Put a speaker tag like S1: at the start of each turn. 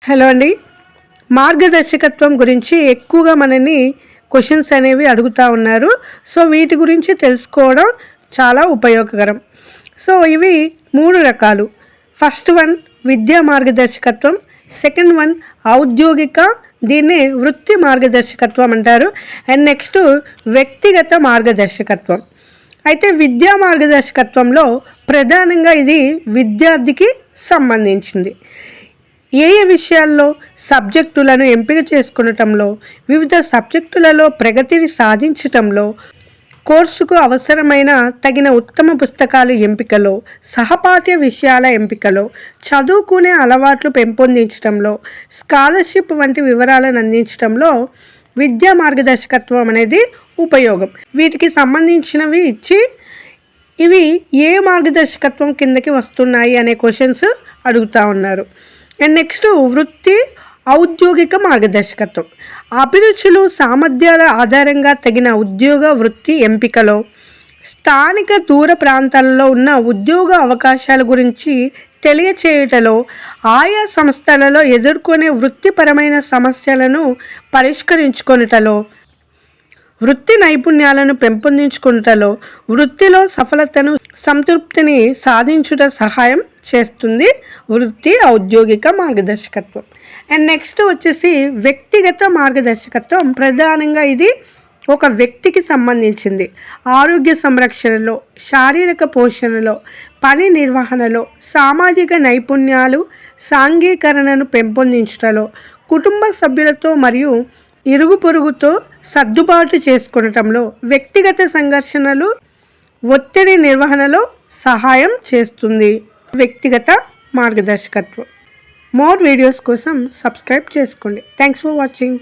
S1: Hello అండి. మార్గదర్శకత్వం గురించి ఎక్కువగా మనని క్వశ్చన్స్ అనేవి అడుగుతూ ఉన్నారు. సో వీటి గురించి తెలుసుకోవడం చాలా ఉపయోగకరం. సో ఇవి 3 రకాలు. ఫస్ట్ వన్ విద్యా మార్గదర్శకత్వం, సెకండ్ వన్ ఔద్యోగిక, దీన్ని వృత్తి మార్గదర్శకత్వం అంటారు. అండ్ నెక్స్ట్ వ్యక్తిగత మార్గదర్శకత్వం. అయితే విద్యా మార్గదర్శకత్వంలో ప్రధానంగా ఇది విద్యార్థికి సంబంధించింది. ఏ విషయాల్లో సబ్జెక్టులను ఎంపిక చేసుకునటంలో, వివిధ సబ్జెక్టులలో ప్రగతిని సాధించటంలో, కోర్సుకు అవసరమైన తగిన ఉత్తమ పుస్తకాలు ఎంపికలో, సహపాఠ్య విషయాల ఎంపికలో, చదువుకునే అలవాట్లు పెంపొందించడంలో, స్కాలర్షిప్ వంటి వివరాలను అందించడంలో విద్యా మార్గదర్శకత్వం అనేది ఉపయోగం. వీటికి సంబంధించినవి ఇచ్చి ఇవి ఏ మార్గదర్శకత్వం కిందకి వస్తున్నాయి అనే క్వశ్చన్స్ అడుగుతూ ఉన్నారు. అండ్ నెక్స్ట్ వృత్తి ఔద్యోగిక మార్గదర్శకత్వం. అభిరుచులు, సామర్థ్యాల ఆధారంగా తగిన ఉద్యోగ వృత్తి ఎంపికలో, స్థానిక దూర ప్రాంతాలలో ఉన్న ఉద్యోగ అవకాశాల గురించి తెలియచేయుటలో, ఆయా సంస్థలలో ఎదుర్కొనే వృత్తిపరమైన సమస్యలను పరిష్కరించుకొనుటలో, వృత్తి నైపుణ్యాలను పెంపొందించుకుంటలో, వృత్తిలో సఫలతను, సంతృప్తిని సాధించుట సహాయం చేస్తుంది వృత్తి ఔద్యోగిక మార్గదర్శకత్వం. అండ్ నెక్స్ట్ వచ్చేసి వ్యక్తిగత మార్గదర్శకత్వం. ప్రధానంగా ఇది ఒక వ్యక్తికి సంబంధించింది. ఆరోగ్య సంరక్షణలో, శారీరక పోషణలో, పని నిర్వహణలో, సామాజిక నైపుణ్యాలు, సాంఘీకరణను పెంపొందించడంలో, కుటుంబ సభ్యులతో మరియు ఇరుగు పొరుగుతో సర్దుబాటు చేసుకొనటంలో, వ్యక్తిగత సంఘర్షణలు, ఒత్తిడి నిర్వహణలో సహాయం చేస్తుంది వ్యక్తిగత మార్గదర్శకత్వం. మోర్ వీడియోస్ కోసం సబ్స్క్రైబ్ చేసుకోండి. Thanks for watching.